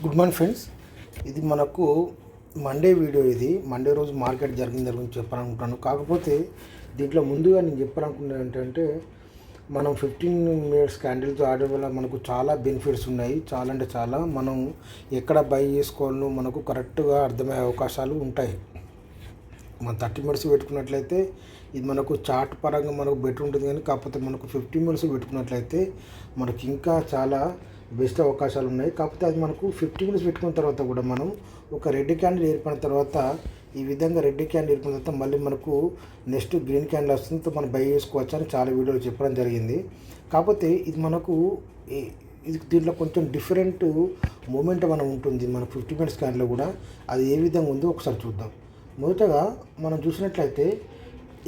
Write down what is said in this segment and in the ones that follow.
Good morning friends. ఇది మనకు Monday video. ఇది మండే రోజు మార్కెట్ జరిగిన గురించి చెప్పాలనుకుంటాను. కాకపోతే దీంట్లో ముందుగా నేను చెప్పాలనుకున్నది ఏంటంటే మనం 15 మినిట్స్ క్యాండిల్తో ఆడడం వల్ల మనకు చాలా బెనిఫిట్స్ ఉన్నాయి. చాలా అంటే చాలా మనం ఎక్కడ బై చేసుకోవాలో మనకు కరెక్ట్గా అర్థమయ్యే అవకాశాలు ఉంటాయి. మనం 30 మినిట్స్ పెట్టుకున్నట్లయితే ఇది మనకు చార్ట్ పరంగా మనకు బెటర్ ఉంటుంది. కానీ కాకపోతే మనకు 15 మినిట్స్ పెట్టుకున్నట్లయితే మనకి ఇంకా చాలా బెస్ట్ అవకాశాలు ఉన్నాయి. కాకపోతే అది మనకు 15 మినిట్స్ పెట్టుకున్న తర్వాత కూడా మనం ఒక రెడ్ క్యాండిల్ ఏర్పడిన తర్వాత ఈ విధంగా రెడ్ క్యాండిల్ ఏర్పడిన తర్వాత మళ్ళీ మనకు నెక్స్ట్ గ్రీన్ క్యాండిల్ వస్తుంది, మనం బై చేసుకోవచ్చు అని చాలా వీడియోలు చెప్పడం జరిగింది. కాకపోతే ఇది మనకు ఇది దీంట్లో కొంచెం డిఫరెంట్ మూమెంట్ మనం ఉంటుంది. మన 15 మినిట్స్ క్యాండిల్లో కూడా అది ఏ విధంగా ఉందో ఒకసారి చూద్దాం. మొదటగా మనం చూసినట్లయితే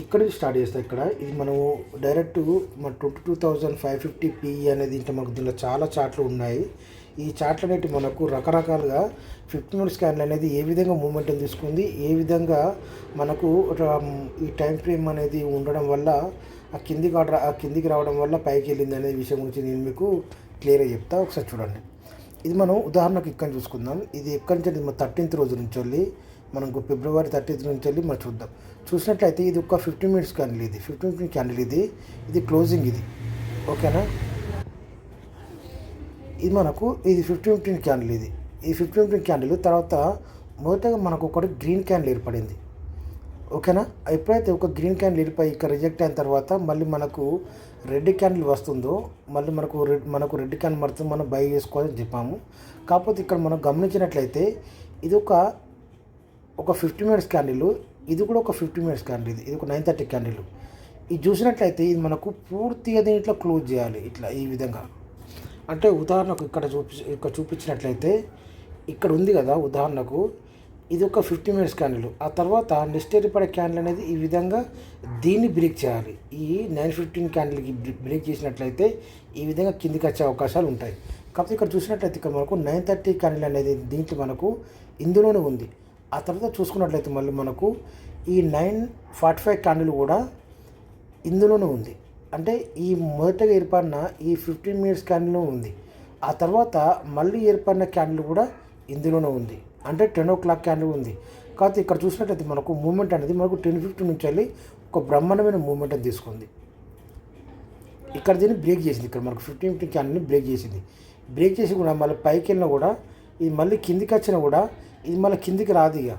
ఇక్కడ స్టార్ట్ చేస్తాం. ఇక్కడ ఇది మనము డైరెక్ట్ మన 22,550 PE అనేది ఇంట్లో మనకు దీనిలో చాలా చార్ట్లు ఉన్నాయి. ఈ చార్ట్లు అనేవి మనకు రకరకాలుగా 15 మినిట్స్ క్యాండిల్ అనేది ఏ విధంగా మూమెంటం తీసుకుంది, ఏ విధంగా మనకు ఈ టైం ఫ్రేమ్ అనేది ఉండడం వల్ల ఆ కిందికి రావడం వల్ల పైకి వెళ్ళింది అనే విషయం గురించి నేను మీకు క్లియర్గా చెప్తా. ఒకసారి చూడండి. ఇది మనం ఉదాహరణకు ఇక్కడ చూసుకుందాం. ఇది ఎక్కడి నుంచి మన 13th రోజు నుంచి వెళ్ళి మనకు ఫిబ్రవరి 30th నుంచి వెళ్ళి మనం చూద్దాం. చూసినట్లయితే ఇది ఒక 15 మినిట్స్ క్యాండిల్. ఇది 15 మినిట్స్ క్యాండిల్. ఇది క్లోజింగ్. ఇది ఓకేనా. ఇది మనకు ఇది 15 క్యాండిల్. ఈ 15 క్యాండిల్ తర్వాత మొదటగా మనకు ఒకటి గ్రీన్ క్యాండిల్ ఏర్పడింది. ఓకేనా. ఎప్పుడైతే ఒక గ్రీన్ క్యాండిల్ ఏర్పడి ఇక్కడ రిజెక్ట్ అయిన తర్వాత మళ్ళీ మనకు రెడ్ క్యాండిల్ వస్తుందో మళ్ళీ మనకు రెడ్ క్యాండిల్ మడుతుంది, మనం బై చేసుకోవాలని చెప్పాము. కాకపోతే ఇక్కడ మనం గమనించినట్లయితే ఇది ఒక 15 మినిట్స్ క్యాండిల్. ఇది కూడా ఒక 15 మినిట్స్ క్యాండిల్. ఇది ఒక 9:30 క్యాండిల్. ఇది చూసినట్లయితే ఇది మనకు పూర్తిగా దీంట్లో క్లోజ్ చేయాలి ఇట్లా ఈ విధంగా. అంటే ఉదాహరణకు ఇక్కడ చూపించినట్లయితే ఇక్కడ ఉంది కదా, ఉదాహరణకు ఇది ఒక 15 మినిట్స్ క్యాండిల్. ఆ తర్వాత నెక్స్ట్ ఏర్పడే క్యాండిల్ అనేది ఈ విధంగా దీన్ని బ్రేక్ చేయాలి. ఈ 9:15 క్యాండిల్కి బ్రేక్ చేసినట్లయితే ఈ విధంగా కిందికి వచ్చే అవకాశాలు ఉంటాయి. కాకపోతే ఇక్కడ చూసినట్లయితే ఇక్కడ మనకు 9:30 క్యాండిల్ అనేది దీంట్లో మనకు ఇందులోనే ఉంది. ఆ తర్వాత చూసుకున్నట్లయితే మళ్ళీ మనకు ఈ 9:45 క్యాండిల్ కూడా ఇందులోనే ఉంది. అంటే ఈ మొదటగా ఏర్పడిన ఈ 15 మినిట్స్ క్యాండిల్లో ఉంది. ఆ తర్వాత మళ్ళీ ఏర్పడిన క్యాండిల్ కూడా ఇందులోనే ఉంది. అంటే 10 o'clock క్యాండిల్ ఉంది. కాకపోతే ఇక్కడ చూసినట్లయితే మనకు మూమెంట్ అనేది మనకు 10:50 నుంచి వెళ్ళి ఒక బ్రహ్మాండమైన మూమెంట్ అని తీసుకుంది. ఇక్కడ దీన్ని బ్రేక్ చేసింది. ఇక్కడ మనకు 15 క్యాండిల్ని బ్రేక్ చేసింది. బ్రేక్ చేసి కూడా మళ్ళీ పైకి వెళ్ళినా కూడా ఇది మళ్ళీ కిందికి వచ్చినా కూడా ఇది మళ్ళీ కిందికి రాదు. ఇక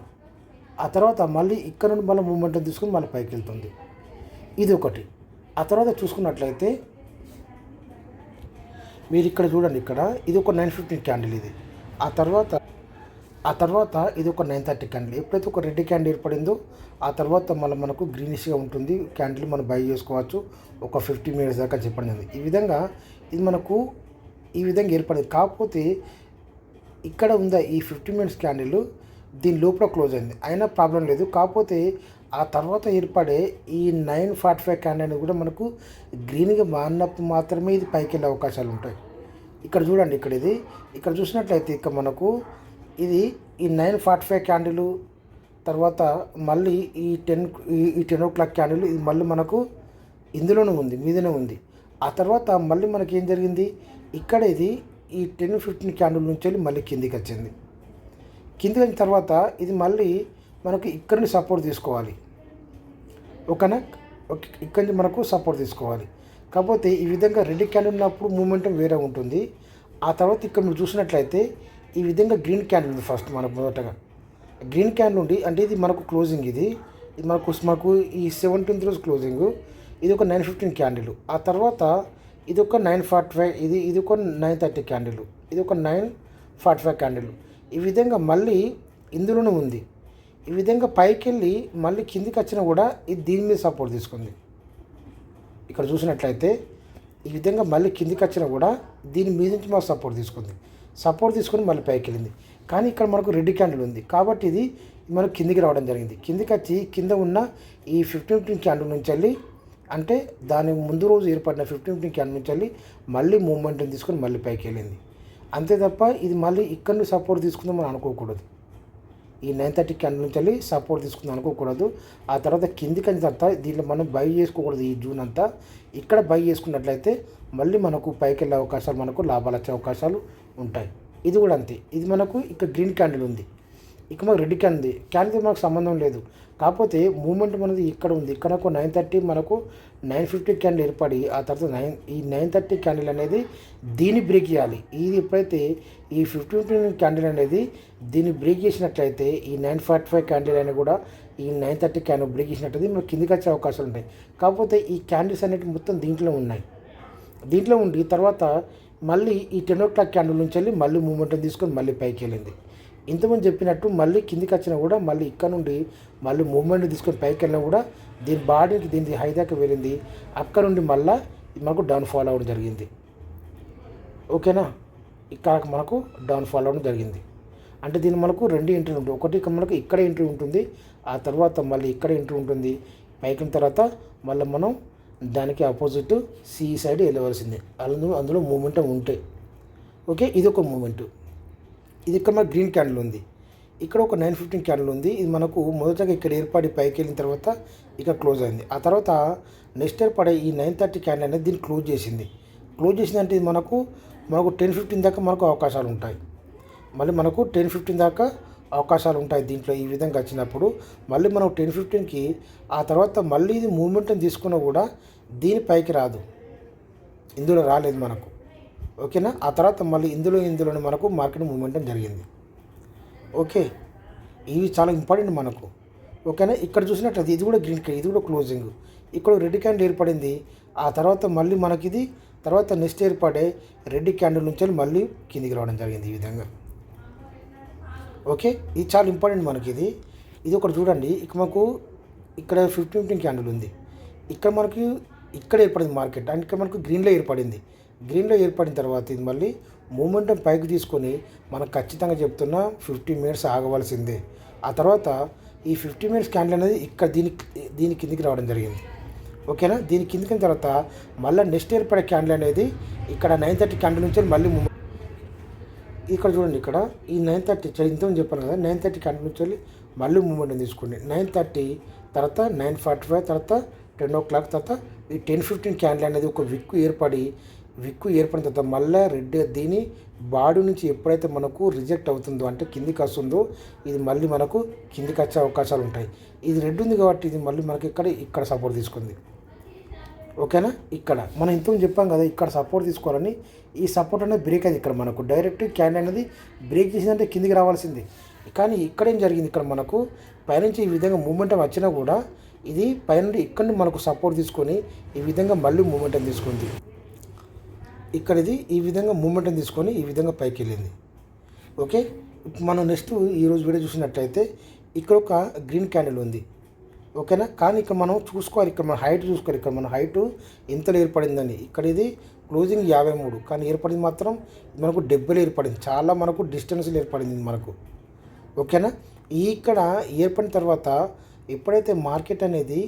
ఆ తర్వాత మళ్ళీ ఇక్కడ నుండి మళ్ళీ మూమెంట్ తీసుకుని మళ్ళీ పైకి వెళ్తుంది. ఇది ఒకటి. ఆ తర్వాత చూసుకున్నట్లయితే మీరు ఇక్కడ చూడండి. ఇక్కడ ఇది ఒక 9:15 క్యాండిల్. ఇది ఆ తర్వాత ఇది ఒక 9:30 క్యాండిల్. ఎప్పుడైతే ఒక రెడ్ క్యాండిల్ ఏర్పడిందో ఆ తర్వాత మళ్ళీ మనకు గ్రీనిష్గా ఉంటుంది క్యాండిల్, మనం బై చేసుకోవచ్చు ఒక 15 మినిట్స్ దాకా చెప్పండి. ఈ విధంగా ఇది మనకు ఈ విధంగా ఏర్పడింది. కాకపోతే ఇక్కడ ఉందా ఈ 15 మినిట్స్ క్యాండిల్ దీని లోపల క్లోజ్ అయింది, అయినా ప్రాబ్లం లేదు. కాకపోతే ఆ తర్వాత ఏర్పడే ఈ 9:45 క్యాండిల్ కూడా మనకు గ్రీన్గా మారినప్పుడు మాత్రమే ఇది పైకి వెళ్ళే అవకాశాలు ఉంటాయి. ఇక్కడ చూడండి. ఇక్కడ చూసినట్లయితే ఇక్కడ మనకు ఇది ఈ 9:45 క్యాండిల్ తర్వాత మళ్ళీ ఈ 10 o'clock క్యాండిల్ ఇది మళ్ళీ మనకు ఇందులోనే ఉంది, మీదనే ఉంది. ఆ తర్వాత మళ్ళీ మనకి ఏం జరిగింది, ఇక్కడ ఇది ఈ 10-15 క్యాండిల్ నుంచి వెళ్ళి మళ్ళీ కిందికి వచ్చింది. కిందికి వచ్చిన తర్వాత ఇది మళ్ళీ మనకు ఇక్కడ నుంచి సపోర్ట్ తీసుకోవాలి. ఓకేనా. ఇక్కడ నుంచి మనకు సపోర్ట్ తీసుకోవాలి. కాకపోతే ఈ విధంగా రెడ్ క్యాండిల్ ఉన్నప్పుడు మూమెంటం వేరే ఉంటుంది. ఆ తర్వాత ఇక్కడ మీరు చూసినట్లయితే ఈ విధంగా గ్రీన్ క్యాండిల్ ఉంది. ఫస్ట్ మనకు మొదటగా గ్రీన్ క్యాండిల్ ఉండి అంటే ఇది మనకు క్లోజింగ్. ఇది మనకు ఈ 17th రోజు క్లోజింగ్. ఇది ఒక 9:15 క్యాండిల్. ఆ తర్వాత ఇది ఒక 9:45, ఇది ఒక 9:30 క్యాండిల్, ఇది ఒక 9:45 క్యాండిల్. ఈ విధంగా మళ్ళీ ఇందులోనే ఉంది. ఈ విధంగా పైకి వెళ్ళి మళ్ళీ కిందికి వచ్చినా కూడా ఇది దీని మీద సపోర్ట్ తీసుకుంది. ఇక్కడ చూసినట్లయితే ఈ విధంగా మళ్ళీ కిందికి వచ్చినా కూడా దీని మీద నుంచి మాకు సపోర్ట్ తీసుకొని మళ్ళీ పైకి వెళ్ళింది. కానీ ఇక్కడ మనకు రెడ్ క్యాండిల్ ఉంది కాబట్టి ఇది మనకు కిందికి రావడం జరిగింది. కిందికి వచ్చి కింద ఉన్న ఈ 15 క్యాండిల్ నుంచి వెళ్ళి అంటే దాని ముందు రోజు ఏర్పడిన 15 క్యాండిల్ నుంచి వెళ్ళి మళ్ళీ మూమెంట్ని తీసుకొని మళ్ళీ పైకి వెళ్ళింది. అంతే తప్ప ఇది మళ్ళీ ఇక్కడ నుంచి సపోర్ట్ తీసుకుందాం మనం అనుకోకూడదు. ఈ 9:30 క్యాండిల్ నుంచి వెళ్ళి సపోర్ట్ తీసుకుందాం అనుకోకూడదు. ఆ తర్వాత కిందికి అని తర్వాత దీంట్లో మనం బై చేసుకోకూడదు. ఈ జూన్ అంతా ఇక్కడ బై చేసుకున్నట్లయితే మళ్ళీ మనకు పైకి వెళ్ళే అవకాశాలు, మనకు లాభాలు వచ్చే అవకాశాలు ఉంటాయి. ఇది కూడా అంతే. ఇది మనకు ఇక్కడ గ్రీన్ క్యాండిల్ ఉంది, ఇక మనకు రెడ్ క్యాండిల్. క్యాండిల్తో మనకు సంబంధం లేదు, కాకపోతే మూమెంట్ మనది ఇక్కడ ఉంది. ఇక్కడ ఒక 9:30 మనకు 9:50 క్యాండిల్ ఏర్పడి ఆ తర్వాత ఈ 9:30 క్యాండిల్ అనేది దీన్ని బ్రేక్ చేయాలి. ఇది ఎప్పుడైతే ఈ 15 క్యాండిల్ అనేది దీన్ని బ్రేక్ చేసినట్లయితే ఈ 9:45 క్యాండిల్ అయినా కూడా ఈ 9:30 క్యాండిల్ బ్రేక్ చేసినట్లయితే మనకు కిందికి వచ్చే అవకాశాలు ఉంటాయి. కాకపోతే ఈ క్యాండిల్స్ అనేవి మొత్తం దీంట్లో ఉన్నాయి. దీంట్లో ఉండి తర్వాత మళ్ళీ ఈ 10 o'clock క్యాండిల్ నుంచి వెళ్ళి మళ్ళీ మూమెంట్ తీసుకొని మళ్ళీ పైకి వెళ్ళింది. ఇంతకుముందు చెప్పినట్టు మళ్ళీ కిందికి వచ్చినా కూడా మళ్ళీ ఇక్కడ నుండి మళ్ళీ మూమెంట్ తీసుకొని పైకి వెళ్ళినా కూడా దీని బాడీకి దీని హై దాకా వెళ్ళింది. అక్కడ నుండి మళ్ళీ మనకు డౌన్ ఫాల్ అవ్వడం జరిగింది. ఓకేనా, ఇక్కడ మనకు డౌన్ ఫాల్ అవ్వడం జరిగింది. అంటే దీన్ని మనకు 2 ఎంట్రీ ఉంటుంది. ఒకటి మనకు ఇక్కడ ఎంట్రీ ఉంటుంది, ఆ తర్వాత మళ్ళీ ఇక్కడ ఎంట్రీ ఉంటుంది. పైకిన తర్వాత మళ్ళీ మనం దానికి ఆపోజిట్ సి సైడ్ వెళ్ళవలసిందే. అందులో మూమెంటం ఉంటే ఓకే. ఇది ఒక మూమెంట్. ఇది ఇక్కడ మనకు గ్రీన్ క్యాండిల్ ఉంది, ఇక్కడ ఒక 9:15 క్యాండిల్ ఉంది. ఇది మనకు మొదటగా ఇక్కడ ఏర్పడి పైకి వెళ్ళిన తర్వాత ఇక్కడ క్లోజ్ అయింది. ఆ తర్వాత నెక్స్ట్ ఏర్పడే ఈ 9:30 క్యాండిల్ అనేది దీన్ని క్లోజ్ చేసింది. క్లోజ్ చేసిందంటే ఇది మనకు 10:15 దాకా మనకు అవకాశాలు ఉంటాయి. మళ్ళీ మనకు 10:15 దాకా అవకాశాలు ఉంటాయి దీంట్లో. ఈ విధంగా వచ్చినప్పుడు మళ్ళీ మనం 10:15కి ఆ తర్వాత మళ్ళీ ఇది మూమెంట్ని తీసుకున్నా కూడా దీని పైకి రాదు, ఇందులో రాలేదు మనకు. ఓకేనా, ఆ తర్వాత మళ్ళీ ఇందులోనే మనకు మార్కెట్ మూమెంటం జరిగింది. ఓకే, ఇవి చాలా ఇంపార్టెంట్ మనకు. ఓకేనా, ఇక్కడ చూసినట్లయితే ఇది కూడా గ్రీన్ క్యాండిల్, ఇది కూడా క్లోజింగ్. ఇక్కడ రెడ్ క్యాండిల్ ఏర్పడింది, ఆ తర్వాత మళ్ళీ మనకిది తర్వాత నెక్స్ట్ ఏర్పడే రెడ్ క్యాండిల్ నుంచి మళ్ళీ కిందికి రావడం జరిగింది ఈ విధంగా. ఓకే, ఇది చాలా ఇంపార్టెంట్ మనకి. ఇది ఒకటి చూడండి. ఇక మనకు ఇక్కడ 15 క్యాండిల్ ఉంది, ఇక్కడ మనకి ఇక్కడ ఏర్పడింది మార్కెట్, అండ్ ఇక్కడ మనకు గ్రీన్లో ఏర్పడింది. గ్రీన్లో ఏర్పడిన తర్వాత ఇది మళ్ళీ మూమెంటం పైకి తీసుకొని మనకు ఖచ్చితంగా చెప్తున్నా 15 minutes ఆగవలసిందే. ఆ తర్వాత ఈ 15 minutes క్యాండిల్ అనేది ఇక్కడ దీని కిందికి రావడం జరిగింది. ఓకేనా, దీని కిందికి తర్వాత మళ్ళీ నెక్స్ట్ ఏర్పడే క్యాండిల్ అనేది ఇక్కడ 9:30 క్యాండిల్ నుంచి మళ్ళీ ఇక్కడ చూడండి. ఇక్కడ ఈ 9:30 ఇంతకుముందు చెప్పాను కదా, 9:30 క్యాండిల్ నుంచి వెళ్ళి మళ్ళీ మూమెంట్ తీసుకోండి. 9:30 తర్వాత 9:45 తర్వాత 10 o'clock తర్వాత ఈ 10:15 క్యాండిల్ అనేది ఒక విక్కు ఏర్పడిన తర్వాత మళ్ళీ రెడ్ దీని బాడీ నుంచి ఎప్పుడైతే మనకు రిజెక్ట్ అవుతుందో అంటే కిందికి వస్తుందో ఇది మళ్ళీ మనకు కిందికి వచ్చే అవకాశాలు ఉంటాయి. ఇది రెడ్ ఉంది కాబట్టి ఇది మళ్ళీ మనకి ఇక్కడ సపోర్ట్ తీసుకుంది. ఓకేనా, ఇక్కడ మనం ఇంతకుముందు చెప్పాం కదా ఇక్కడ సపోర్ట్ తీసుకోవాలని. ఈ సపోర్ట్ అనేది బ్రేక్ అయింది. ఇక్కడ మనకు డైరెక్ట్ క్యాండిల్ అనేది బ్రేక్ చేసిందంటే కిందికి రావాల్సింది. కానీ ఇక్కడ ఏం జరిగింది, ఇక్కడ మనకు పైనుంచి ఈ విధంగా మూమెంటం వచ్చినా కూడా ఇది పైనుండి ఇక్కడ మనకు సపోర్ట్ తీసుకొని ఈ విధంగా మళ్ళీ మూమెంటం తీసుకుంది. ఇక్కడ ఇది ఈ విధంగా మూమెంటం తీసుకొని ఈ విధంగా పైకి వెళ్ళింది. ఓకే, మనం నెక్స్ట్ ఈరోజు వీడియో చూసినట్లయితే ఇక్కడ ఒక గ్రీన్ క్యాండిల్ ఉంది. ఓకేనా, కానీ ఇక్కడ మనం చూసుకోవాలి, ఇక్కడ మన హైట్ చూసుకోవాలి. ఇక్కడ మన హైట్ ఎంతలో ఏర్పడిందని. ఇక్కడ ఇది క్లోజింగ్ 53, కానీ ఏర్పడింది మాత్రం మనకు 70లో ఏర్పడింది. చాలా మనకు డిస్టెన్స్లో ఏర్పడింది మనకు. ఓకేనా, ఇక్కడ ఏర్పడిన తర్వాత ఎప్పుడైతే మార్కెట్ అనేది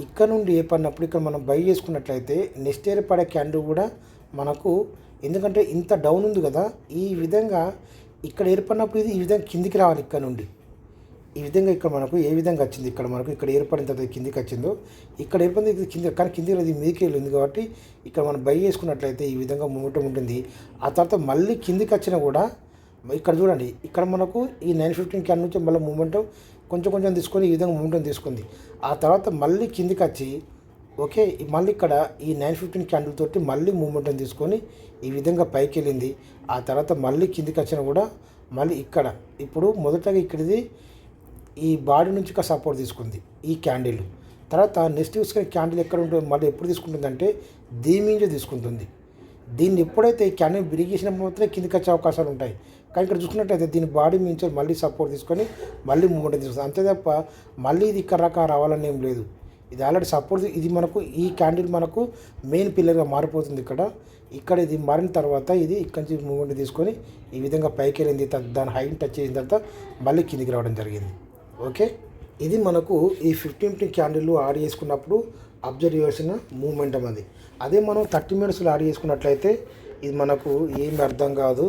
ఇక్కడ నుండి ఏర్పడినప్పుడు ఇక్కడ మనం బై చేసుకున్నట్లయితే నెక్స్ట్ ఏర్పడే క్యాండిల్ కూడా మనకు, ఎందుకంటే ఇంత డౌన్ ఉంది కదా, ఈ విధంగా ఇక్కడ ఏర్పడినప్పుడు ఇది ఈ విధంగా కిందికి రావాలి. ఇక్కడ నుండి ఈ విధంగా ఇక్కడ మనకు ఏ విధంగా వచ్చింది, ఇక్కడ ఏర్పడిన తర్వాత కిందికి వచ్చిందో ఇక్కడ ఏర్పడింది ఇది కింద, కానీ కిందికి అది మీదకి వెళ్ళింది కాబట్టి ఇక్కడ మనం బై చేసుకున్నట్లయితే ఈ విధంగా మూమెంటం ఉంటుంది. ఆ తర్వాత మళ్ళీ కిందికి వచ్చినా కూడా ఇక్కడ చూడండి, ఇక్కడ మనకు ఈ 9:15 క్యాండిల్ నుంచి మళ్ళీ మూమెంటం కొంచెం తీసుకొని ఈ విధంగా మూమెంటం తీసుకుంది. ఆ తర్వాత మళ్ళీ కిందికి వచ్చి ఓకే మళ్ళీ ఇక్కడ ఈ 9:15 క్యాండిల్ తోటి మళ్ళీ మూమెంటం తీసుకొని ఈ విధంగా పైకి వెళ్ళింది. ఆ తర్వాత మళ్ళీ కిందికి వచ్చినా కూడా మళ్ళీ ఇక్కడ ఇప్పుడు మొదటగా ఇక్కడిది ఈ బాడీ నుంచి సపోర్ట్ తీసుకుంది ఈ క్యాండిల్. తర్వాత నెక్స్ట్ తీసుకునే క్యాండిల్ ఎక్కడ ఉంటుంది, మళ్ళీ ఎప్పుడు తీసుకుంటుందంటే దీని మీద తీసుకుంటుంది. దీన్ని ఎప్పుడైతే ఈ క్యాండిల్ బ్రేక్ చేసినప్పుడు మాత్రమే కిందికి వచ్చే అవకాశాలు ఉంటాయి. కానీ ఇక్కడ చూసుకున్నట్టయితే దీని బాడీ నుంచి మళ్ళీ సపోర్ట్ తీసుకొని మళ్ళీ మూమెంట్ తీసుకుంది. అంతే తప్ప మళ్ళీ ఇది ఇక్కడ రకా రావాలని ఏం లేదు. ఇది ఆల్రెడీ సపోర్ట్, ఇది మనకు ఈ క్యాండిల్ మనకు మెయిన్ పిల్లర్గా మారిపోతుంది. ఇక్కడ ఇది మారిన తర్వాత ఇది ఇక్కడ నుంచి మూమెంట్ తీసుకొని ఈ విధంగా పైకి వెళ్ళింది. దాని హైట్ టచ్ చేసిన తర్వాత మళ్ళీ కిందికి రావడం జరిగింది. ఓకే, ఇది మనకు ఈ 15 క్యాండిల్ యాడ్ చేసుకున్నప్పుడు అబ్జర్వ్ చేయాల్సిన మూమెంటం అది. అదే మనం 30 minutesలో యాడ్ చేసుకున్నట్లయితే ఇది మనకు ఏమి అర్థం కాదు,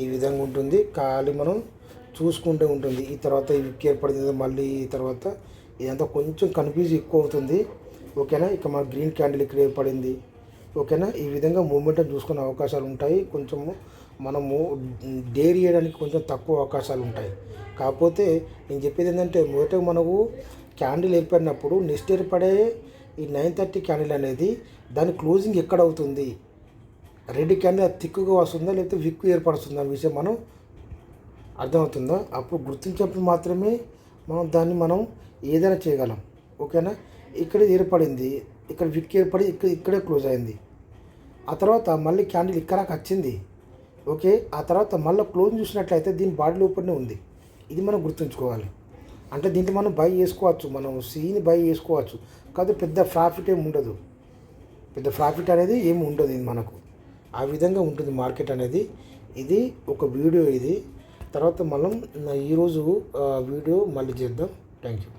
ఈ విధంగా ఉంటుంది. ఖాళీ మనం చూసుకుంటూ ఉంటుంది. ఈ తర్వాత ఇవి ఏర్పడింది మళ్ళీ ఈ తర్వాత ఇదంతా కొంచెం కన్ఫ్యూజ్ ఎక్కువ అవుతుంది. ఓకేనా, ఇక మన గ్రీన్ క్యాండిల్ ఇక్కడ ఏర్పడింది. ఓకేనా, ఈ విధంగా మూమెంటం చూసుకునే అవకాశాలు ఉంటాయి. కొంచెము మనము డేర్ చేయడానికి కొంచెం తక్కువ అవకాశాలు ఉంటాయి. కాకపోతే నేను చెప్పేది ఏంటంటే మొదట మనకు క్యాండిల్ ఏర్పడినప్పుడు నెక్స్ట్ ఏర్పడే ఈ 9:30 క్యాండిల్ అనేది దాని క్లోజింగ్ ఎక్కడ అవుతుంది, రెడ్ క్యాండిల్ అది థిక్గా వస్తుందా లేకపోతే విక్ ఏర్పడుతుందా అనే విషయం మనం అర్థమవుతుందా, అప్పుడు గుర్తించినప్పుడు మాత్రమే మనం ఏదైనా చేయగలం. ఓకేనా. ఇక్కడ ఇది ఏర్పడింది, ఇక్కడ విక్ ఏర్పడి ఇక్కడే క్లోజ్ అయింది. ఆ తర్వాత మళ్ళీ క్యాండిల్ ఇక్కడకి వచ్చింది. ఓకే. ఆ తర్వాత మళ్ళీ క్లోజ్ చూసినట్లయితే దీని బాడీ లోపలనే ఉంది. ఇది మనం గుర్తుంచుకోవాలి. అంటే దీంట్లో మనం బై చేసుకోవచ్చు, మనం సీని బై చేసుకోవచ్చు. కాదు పెద్ద ప్రాఫిట్ ఏమి ఉండదు, పెద్ద ప్రాఫిట్ అనేది ఏమి ఉండదు. ఇది మనకు ఆ విధంగా ఉంటుంది మార్కెట్ అనేది. ఇది ఒక వీడియో. ఇది తర్వాత మనం ఈరోజు వీడియో మళ్ళీ చేద్దాం. Thank you.